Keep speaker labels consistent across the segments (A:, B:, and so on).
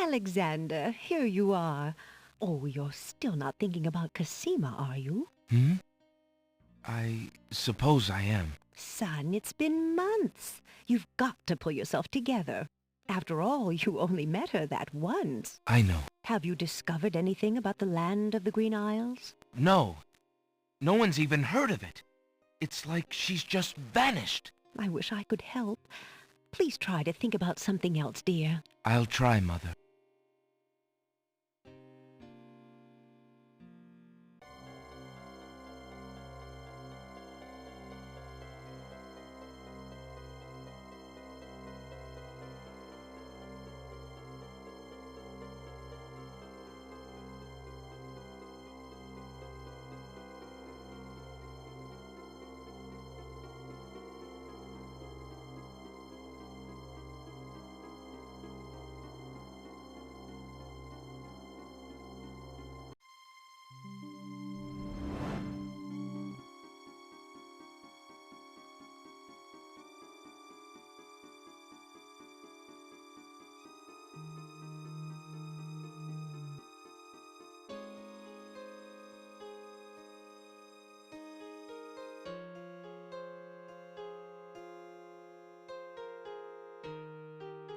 A: Alexander, here you are. Oh, you're still not thinking about Cosima, are you?
B: Hmm? I suppose I am.
A: Son, it's been months. You've got to pull yourself together. After all, you only met her that once.
B: I know.
A: Have you discovered anything about the land of the Green Isles?
B: No. No one's even heard of it. It's like she's just vanished.
A: I wish I could help. Please try to think about something else, dear.
B: I'll try, Mother.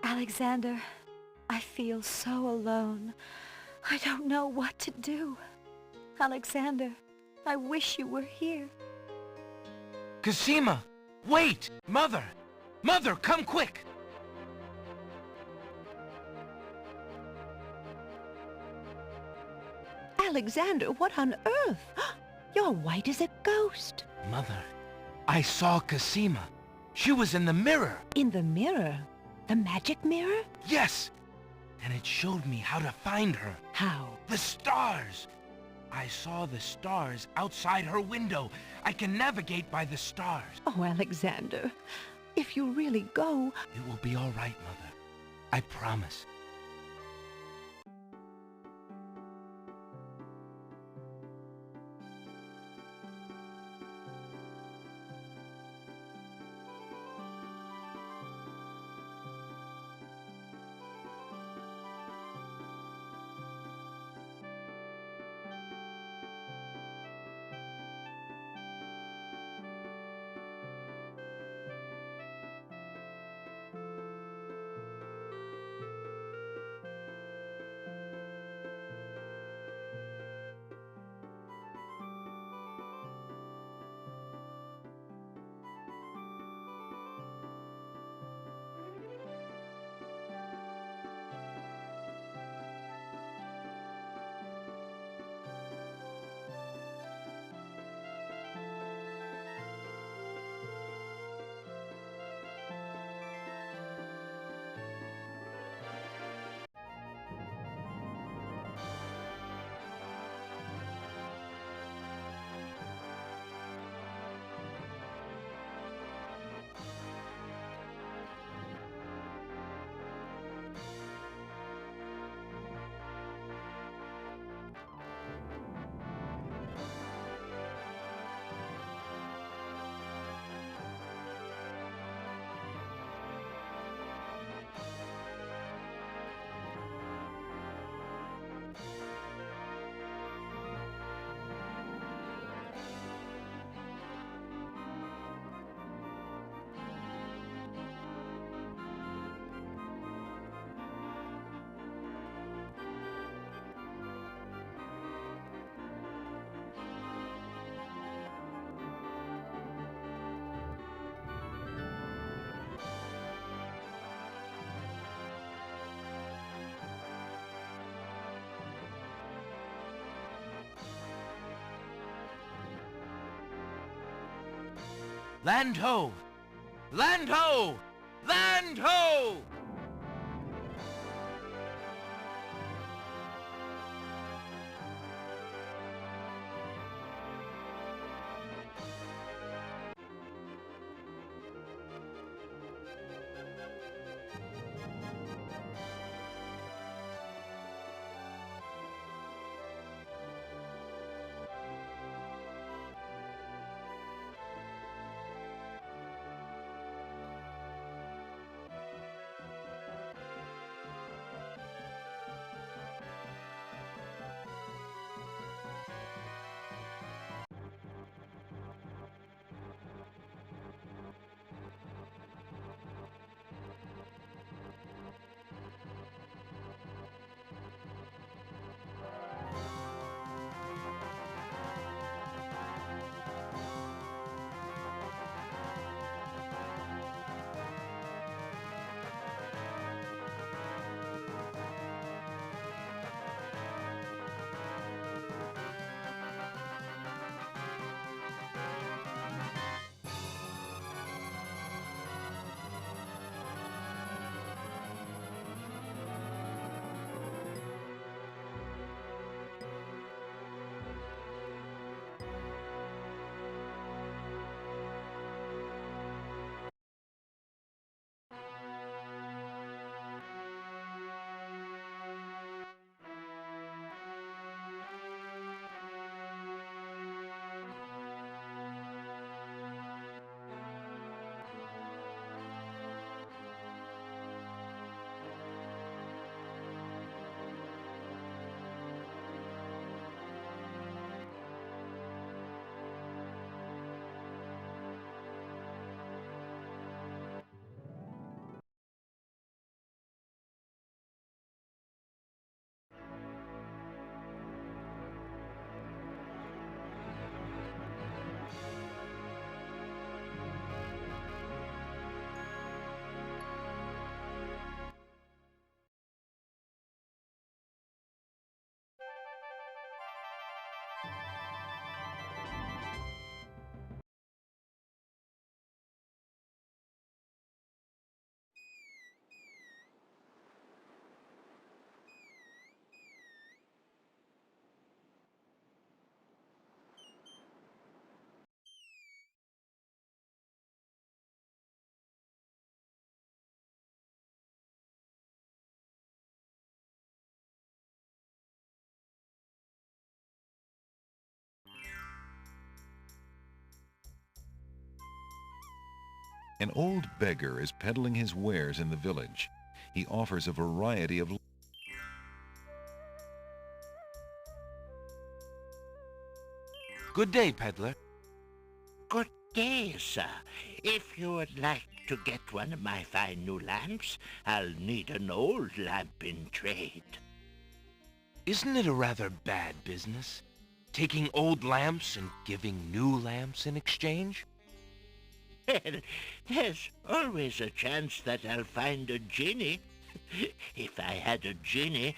A: Alexander, I feel so alone. I don't know what to do. Alexander, I wish you were here.
B: Cosima! Wait! Mother! Mother, come quick!
A: Alexander, what on earth? You're white as a ghost.
B: Mother, I saw Cosima. She was in the mirror.
A: In the mirror? The magic mirror?
B: Yes! And it showed me how to find her.
A: How?
B: The stars! I saw the stars outside her window. I can navigate by the stars.
A: Oh, Alexander, if you really go...
B: It will be all right, Mother. I promise. Land ho! Land ho! Land ho!
C: An old beggar is peddling his wares in the village. He offers a variety of...
B: Good day, peddler.
D: Good day, sir. If you would like to get one of my fine new lamps, I'll need an old lamp in trade.
B: Isn't it a rather bad business? Taking old lamps and giving new lamps in exchange?
D: Well, there's always a chance that I'll find a genie. If I had a genie,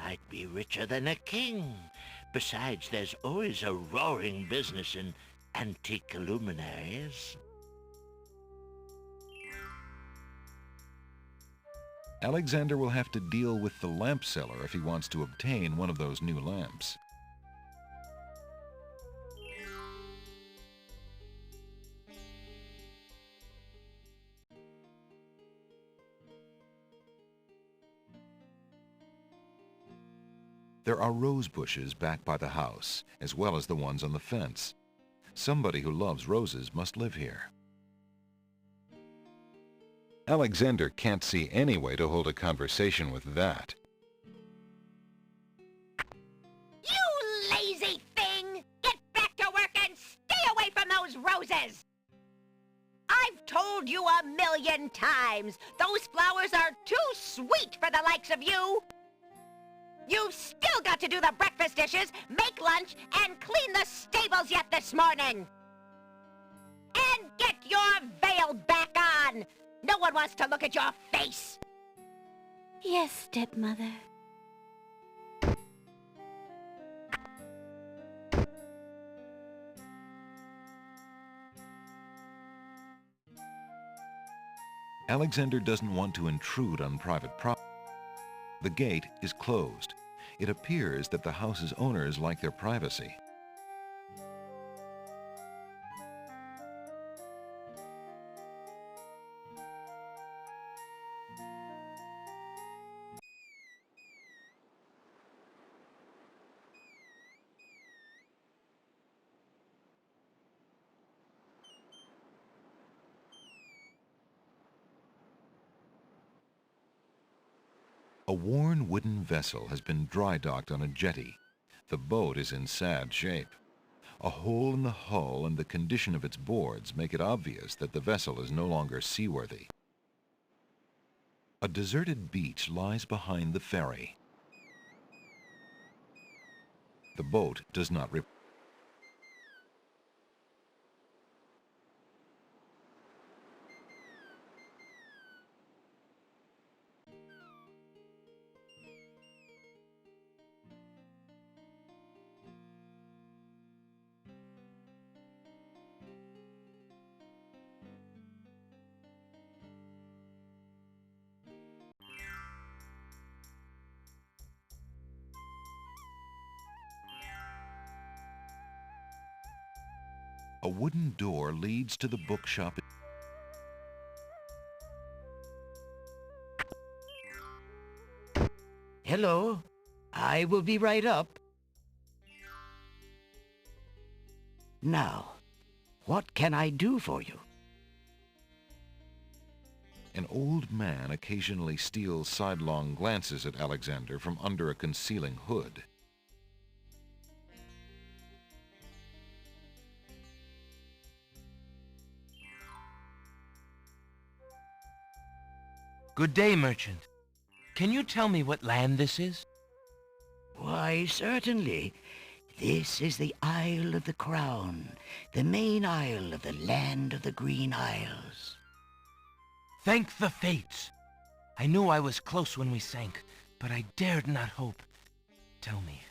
D: I'd be richer than a king. Besides, there's always a roaring business in antique luminaries.
C: Alexander will have to deal with the lamp seller if he wants to obtain one of those new lamps. There are rose bushes back by the house, as well as the ones on the fence. Somebody who loves roses must live here. Alexander can't see any way to hold a conversation with that.
E: You lazy thing! Get back to work and stay away from those roses! I've told you 1,000,000 times, those flowers are too sweet for the likes of you! You've still got to do the breakfast dishes, make lunch, and clean the stables yet this morning! And get your veil back on! No one wants to look at your face!
A: Yes, stepmother.
C: Alexander doesn't want to intrude on private property. The gate is closed. It appears that the house's owners like their privacy. A worn wooden vessel has been dry docked on a jetty. The boat is in sad shape. A hole in the hull and the condition of its boards make it obvious that the vessel is no longer seaworthy. A deserted beach lies behind the ferry. The boat does not reply. A wooden door leads to the bookshop.
F: Hello, I will be right up. Now, what can I do for you?
C: An old man occasionally steals sidelong glances at Alexander from under a concealing hood.
B: Good day, merchant. Can you tell me what land this is?
F: Why, certainly. This is the Isle of the Crown, the main isle of the land of the Green Isles.
B: Thank the fates. I knew I was close when we sank, but I dared not hope. Tell me,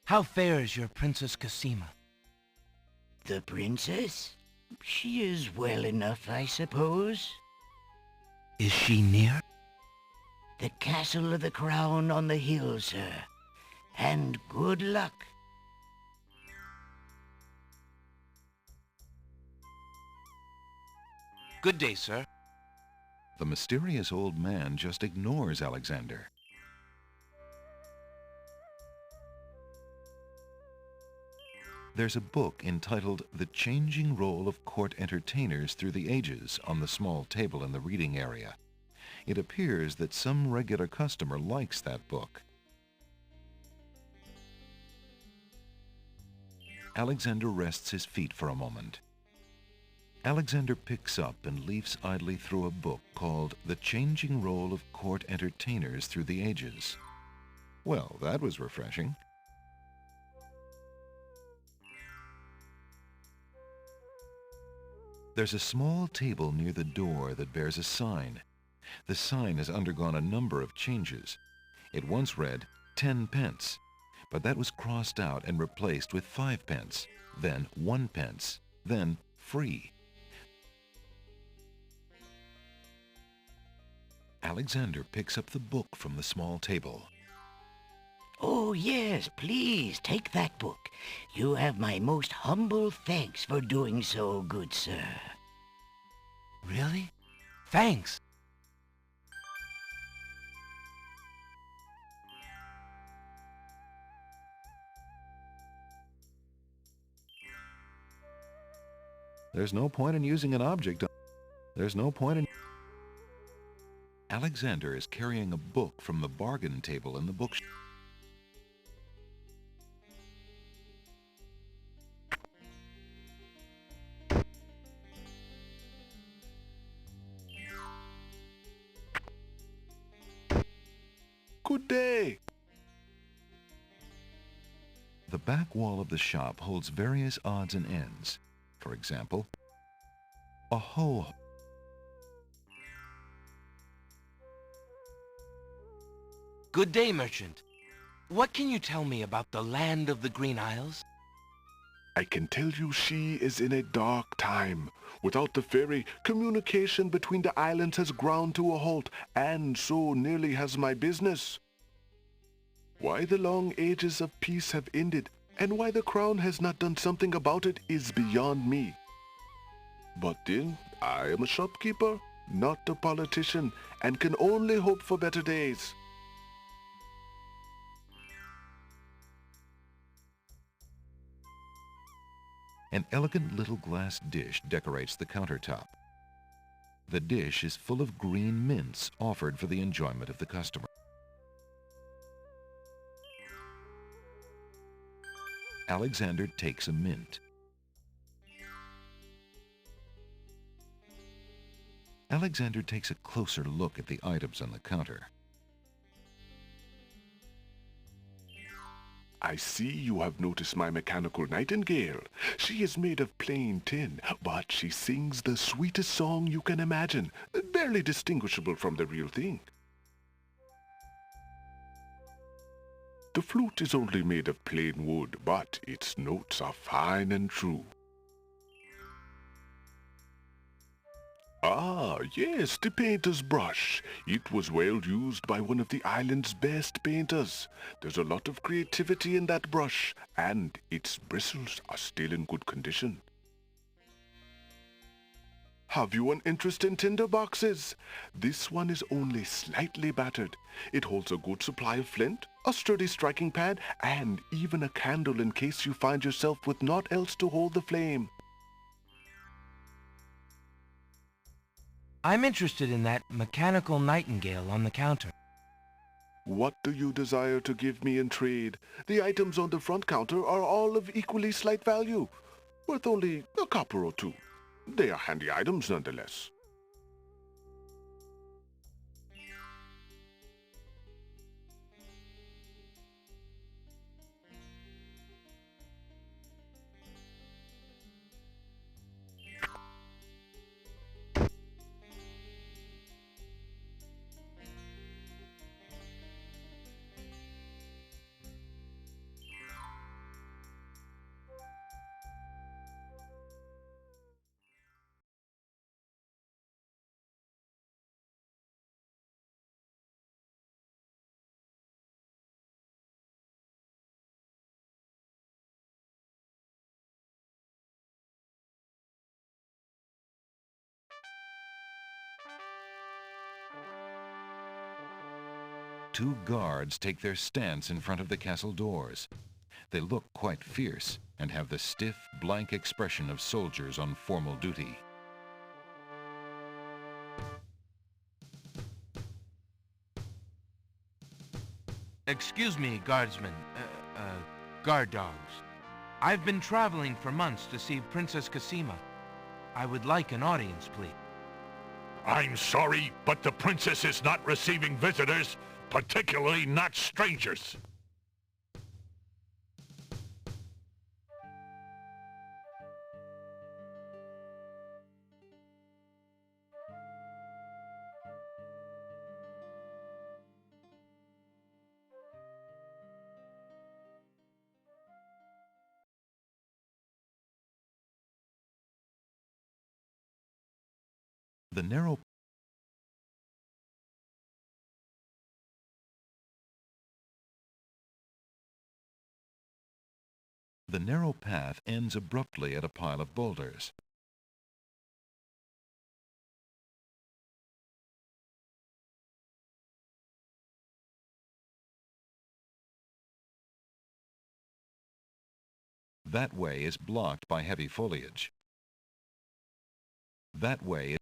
B: how fares your Princess Cosima?
F: The princess? She is well enough, I suppose.
B: Is she near?
F: The castle of the Crown on the hill, sir. And good luck.
B: Good day, sir.
C: The mysterious old man just ignores Alexander. There's a book entitled The Changing Role of Court Entertainers Through the Ages on the small table in the reading area. It appears that some regular customer likes that book. Alexander rests his feet for a moment. Alexander picks up and leafs idly through a book called The Changing Role of Court Entertainers Through the Ages. Well, that was refreshing. There's a small table near the door that bears a sign. The sign has undergone a number of changes. It once read 10 pence, but that was crossed out and replaced with 5 pence, then 1 pence, then free. Alexander picks up the book from the small table.
F: Oh, yes, please, take that book. You have my most humble thanks for doing so, good sir.
B: Really? Thanks.
C: There's no point in using an object. There's no point in... Alexander is carrying a book from the bargain table in the bookshop.
G: Good day.
C: The back wall of the shop holds various odds and ends. For example, a hoe.
B: Good day, merchant. What can you tell me about the land of the Green Isles?
G: I can tell you she is in a dark time. Without the ferry, communication between the islands has ground to a halt, and so nearly has my business. Why the long ages of peace have ended, and why the crown has not done something about it is beyond me. But then, I am a shopkeeper, not a politician, and can only hope for better days.
C: An elegant little glass dish decorates the countertop. The dish is full of green mints offered for the enjoyment of the customer. Alexander takes a mint. Alexander takes a closer look at the items on the counter.
G: I see you have noticed my mechanical nightingale. She is made of plain tin, but she sings the sweetest song you can imagine, barely distinguishable from the real thing. The flute is only made of plain wood, but its notes are fine and true. Ah, yes, the painter's brush. It was well used by one of the island's best painters. There's a lot of creativity in that brush, and its bristles are still in good condition. Have you an interest in tinder boxes? This one is only slightly battered. It holds a good supply of flint, a sturdy striking pad, and even a candle in case you find yourself with naught else to hold the flame.
B: I'm interested in that mechanical nightingale on the counter.
G: What do you desire to give me in trade? The items on the front counter are all of equally slight value, worth only a copper or two. They are handy items nonetheless.
C: Two guards take their stance in front of the castle doors. They look quite fierce and have the stiff, blank expression of soldiers on formal duty.
B: Excuse me, guardsmen, guard dogs. I've been traveling for months to see Princess Cosima. I would like an audience, please.
H: I'm sorry, but the princess is not receiving visitors, particularly not strangers.
C: The narrow path ends abruptly at a pile of boulders. That way is blocked by heavy foliage. That way is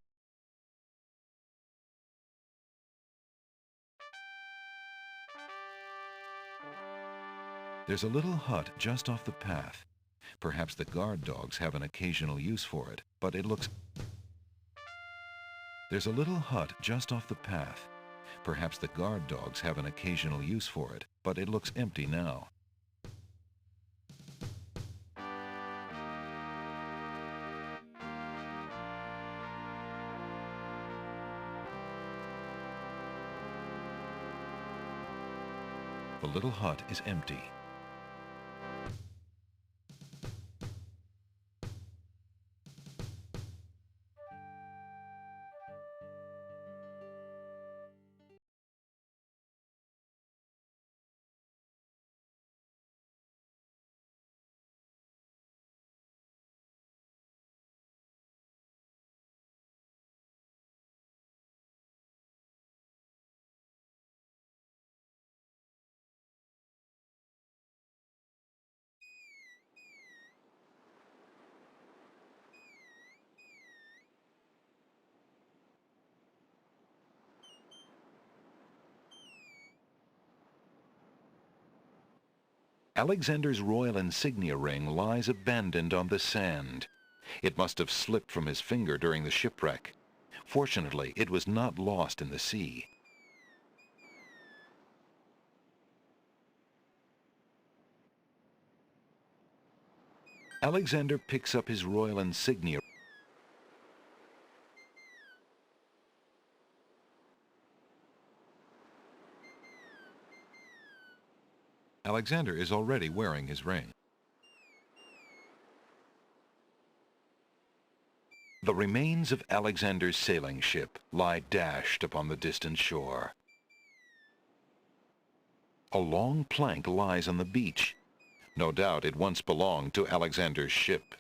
C: There's a little hut just off the path. Perhaps the guard dogs have an occasional use for it, but it looks... There's a little hut just off the path. Perhaps the guard dogs have an occasional use for it, but it looks empty now. The little hut is empty. Alexander's royal insignia ring lies abandoned on the sand. It must have slipped from his finger during the shipwreck. Fortunately, it was not lost in the sea. Alexander picks up his royal insignia. Alexander is already wearing his ring. The remains of Alexander's sailing ship lie dashed upon the distant shore. A long plank lies on the beach. No doubt it once belonged to Alexander's ship.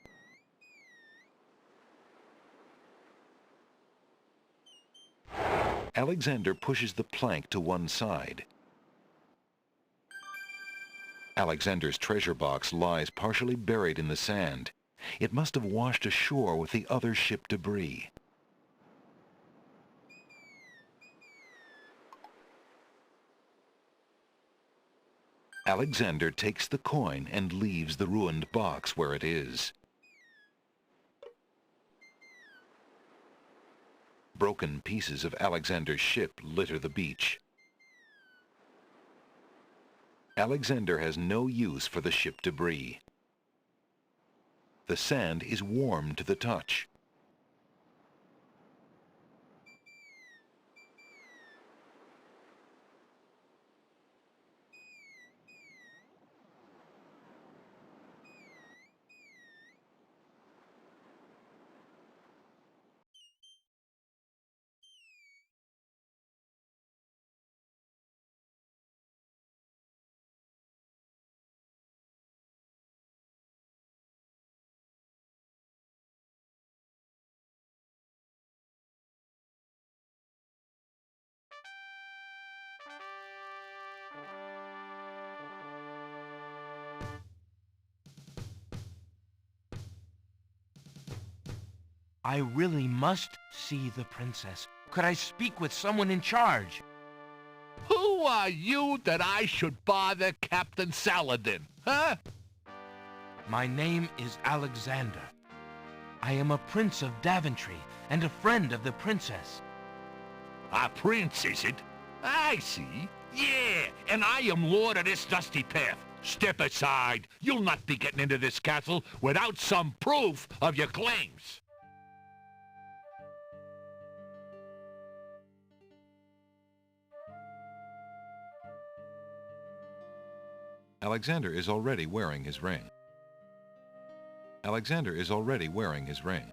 C: Alexander pushes the plank to one side. Alexander's treasure box lies partially buried in the sand. It must have washed ashore with the other ship debris. Alexander takes the coin and leaves the ruined box where it is. Broken pieces of Alexander's ship litter the beach. Alexander has no use for the ship debris. The sand is warm to the touch.
B: I really must see the princess. Could I speak with someone in charge?
H: Who are you that I should bother Captain Saladin, huh?
B: My name is Alexander. I am a prince of Daventry and a friend of the princess.
H: A prince, is it? I see. Yeah, and I am lord of this dusty path. Step aside. You'll not be getting into this castle without some proof of your claims.
C: Alexander is already wearing his ring. Alexander is already wearing his ring.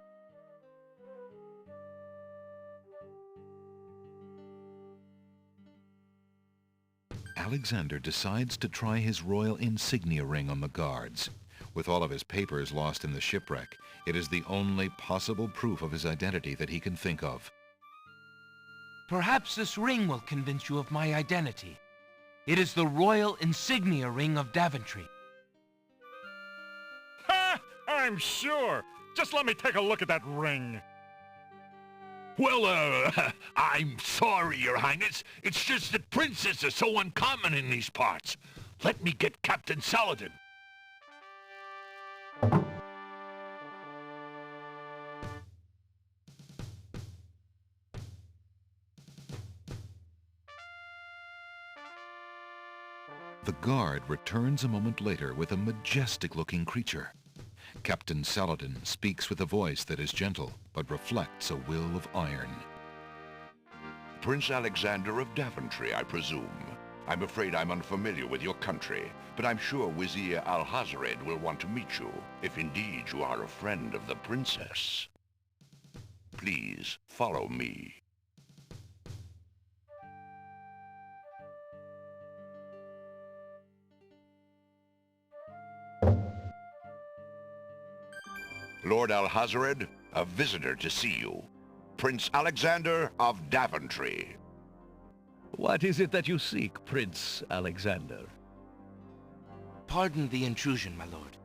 C: Alexander decides to try his royal insignia ring on the guards. With all of his papers lost in the shipwreck, it is the only possible proof of his identity that he can think of.
B: Perhaps this ring will convince you of my identity. It is the royal insignia ring of Daventry.
I: Ha! I'm sure. Just let me take a look at that ring.
H: Well, I'm sorry, Your Highness. It's just that princes are so uncommon in these parts. Let me get Captain Saladin.
C: The guard returns a moment later with a majestic-looking creature. Captain Saladin speaks with a voice that is gentle, but reflects a will of iron.
J: Prince Alexander of Daventry, I presume. I'm afraid I'm unfamiliar with your country, but I'm sure Vizier Alhazred will want to meet you, if indeed you are a friend of the princess. Please, follow me. Lord Alhazred, a visitor to see you. Prince Alexander of Daventry.
K: What is it that you seek, Prince Alexander?
B: Pardon the intrusion, my lord,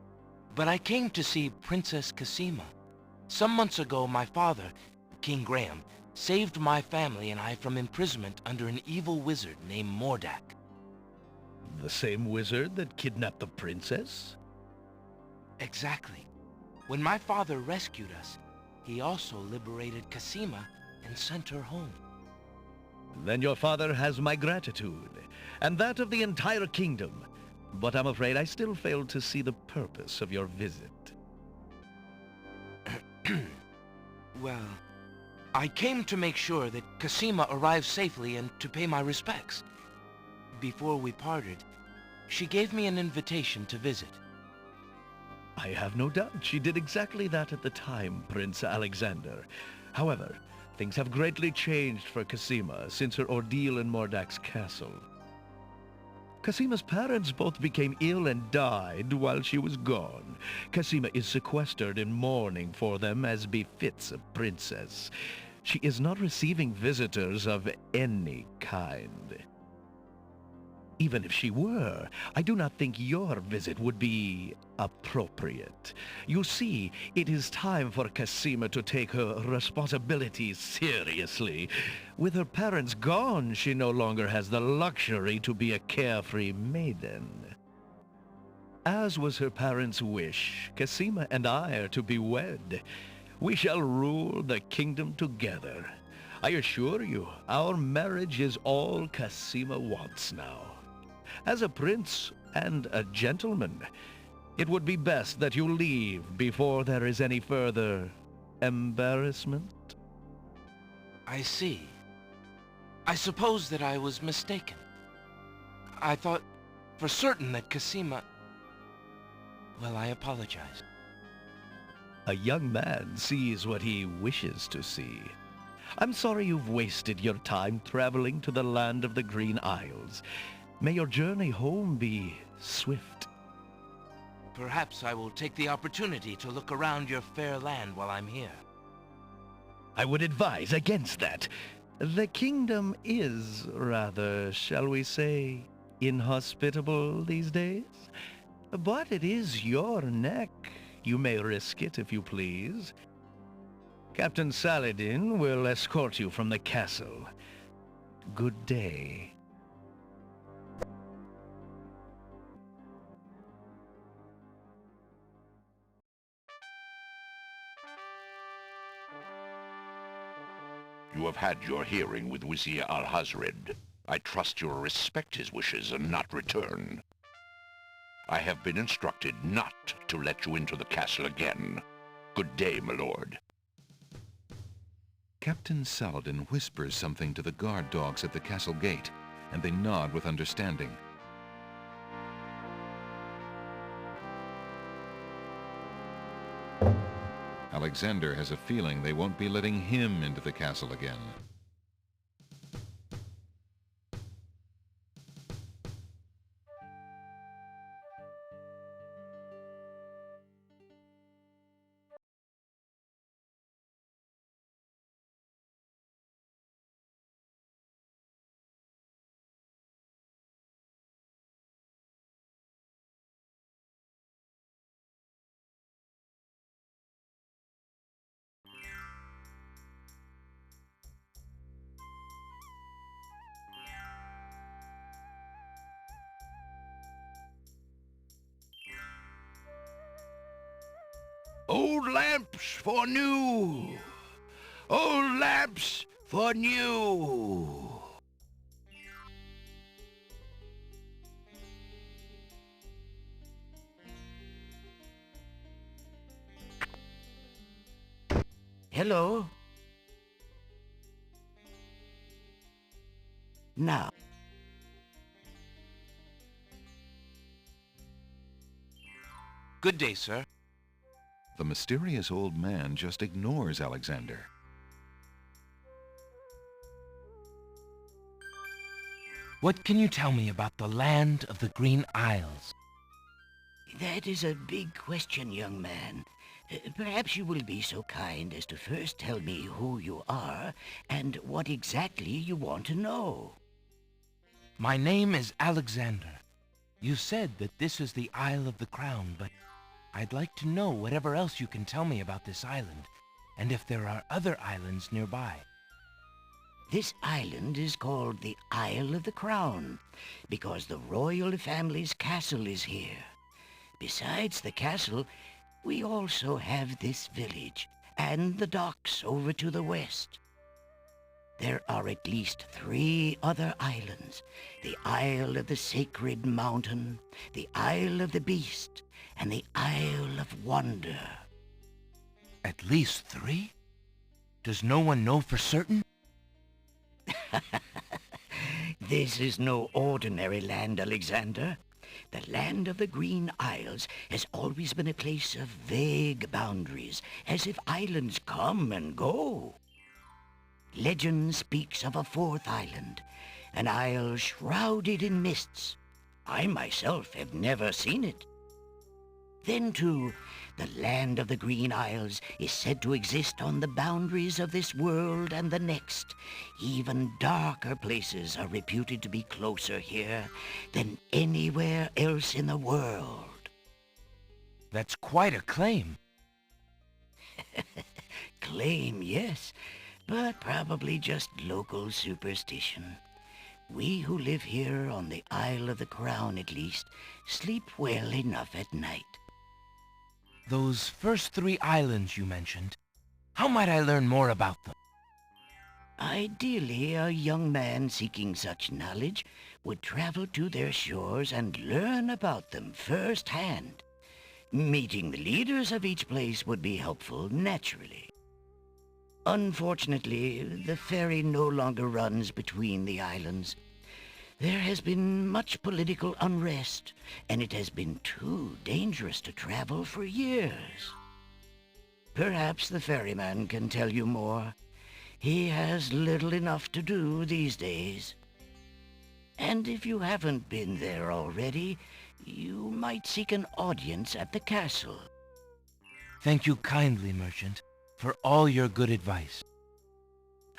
B: but I came to see Princess Cosima. Some months ago, my father, King Graham, saved my family and I from imprisonment under an evil wizard named Mordak.
K: The same wizard that kidnapped the princess?
B: Exactly. When my father rescued us, he also liberated Cosima and sent her home.
K: Then your father has my gratitude, and that of the entire kingdom. But I'm afraid I still fail to see the purpose of your visit.
B: Well, I came to make sure that Cosima arrived safely and to pay my respects. Before we parted, she gave me an invitation to visit.
K: I have no doubt she did exactly that at the time, Prince Alexander. However, things have greatly changed for Cosima since her ordeal in Mordak's castle. Cosima's parents both became ill and died while she was gone. Cosima is sequestered in mourning for them as befits a princess. She is not receiving visitors of any kind. Even if she were, I do not think your visit would be appropriate. You see, it is time for Cosima to take her responsibilities seriously. With her parents gone, she no longer has the luxury to be a carefree maiden. As was her parents' wish, Cosima and I are to be wed. We shall rule the kingdom together. I assure you, our marriage is all Cosima wants now. As a prince and a gentleman, it would be best that you leave before there is any further embarrassment.
B: I see. I suppose that I was mistaken. I thought for certain that Cosima... Well, I apologize.
K: A young man sees what he wishes to see. I'm sorry you've wasted your time traveling to the land of the Green Isles. May your journey home be swift.
B: Perhaps I will take the opportunity to look around your fair land while I'm here.
K: I would advise against that. The kingdom is rather, shall we say, inhospitable these days. But it is your neck. You may risk it if you please. Captain Saladin will escort you from the castle. Good day.
J: You have had your hearing with Vizier Alhazred. I trust you will respect his wishes and not return. I have been instructed not to let you into the castle again. Good day, my lord.
C: Captain Saladin whispers something to the guard dogs at the castle gate, and they nod with understanding. Alexander has a feeling they won't be letting him into the castle again.
J: Old lamps for new! Old lamps for new!
F: Hello? Now.
B: Good day, sir.
C: The mysterious old man just ignores Alexander.
B: What can you tell me about the land of the Green Isles?
F: That is a big question, young man. Perhaps you will be so kind as to first tell me who you are and what exactly you want to know.
B: My name is Alexander. You said that this is the Isle of the Crown, but I'd like to know whatever else you can tell me about this island, and if there are other islands nearby.
F: This island is called the Isle of the Crown because the royal family's castle is here. Besides the castle, we also have this village and the docks over to the west. There are at least 3 other islands: the Isle of the Sacred Mountain, the Isle of the Beast, and the Isle of Wonder.
B: At least 3? Does no one know for certain?
F: This is no ordinary land, Alexander. The land of the Green Isles has always been a place of vague boundaries, as if islands come and go. Legend speaks of a 4th island, an isle shrouded in mists. I myself have never seen it. Then, too, the land of the Green Isles is said to exist on the boundaries of this world and the next. Even darker places are reputed to be closer here than anywhere else in the world.
B: That's quite a claim.
F: Claim, yes, but probably just local superstition. We who live here on the Isle of the Crown, at least, sleep well enough at night.
B: Those first 3 islands you mentioned, how might I learn more about them?
F: Ideally, a young man seeking such knowledge would travel to their shores and learn about them firsthand. Meeting the leaders of each place would be helpful, naturally. Unfortunately, the ferry no longer runs between the islands. There has been much political unrest, and it has been too dangerous to travel for years. Perhaps the ferryman can tell you more. He has little enough to do these days. And if you haven't been there already, you might seek an audience at the castle.
B: Thank you kindly, merchant, for all your good advice.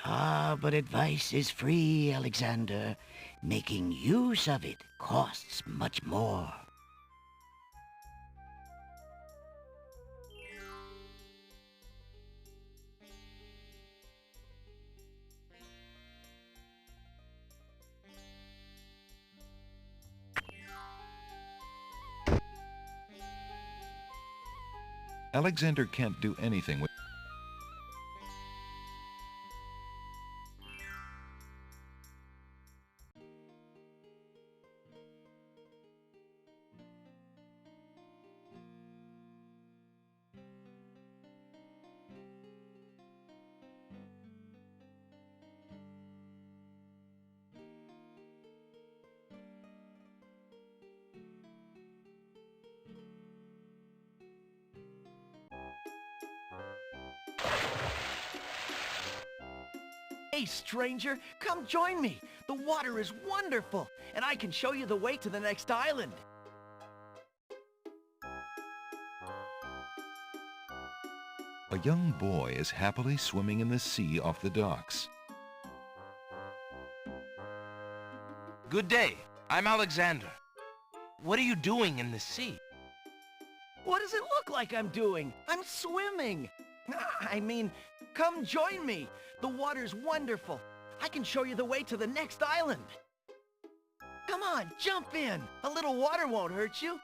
F: Ah, but advice is free, Alexander. Making use of it costs much more.
C: Alexander can't do anything with...
L: Hey, stranger, come join me. The water is wonderful, and I can show you the way to the next island.
C: A young boy is happily swimming in the sea off the docks.
B: Good day. I'm Alexander. What are you doing in the sea?
L: What does it look like I'm doing? I'm swimming. I mean, come join me. The water's wonderful. I can show you the way to the next island. Come on, jump in. A little water won't hurt you.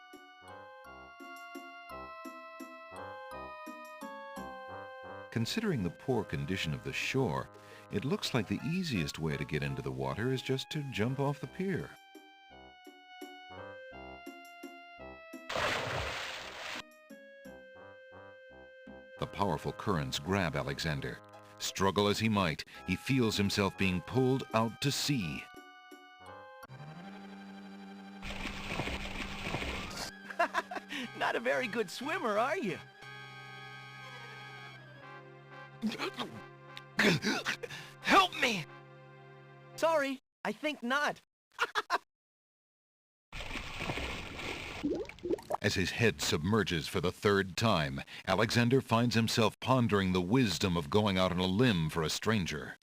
C: Considering the poor condition of the shore, it looks like the easiest way to get into the water is just to jump off the pier. The powerful currents grab Alexander. Struggle as he might, he feels himself being pulled out to sea.
L: Not a very good swimmer, are you?
B: Help me!
L: Sorry, I think not.
C: As his head submerges for the third time, Alexander finds himself pondering the wisdom of going out on a limb for a stranger.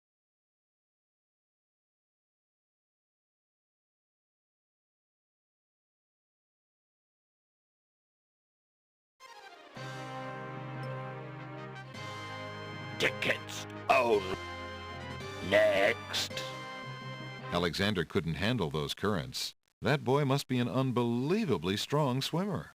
D: Tickets own. Next.
C: Alexander couldn't handle those currents. That boy must be an unbelievably strong swimmer.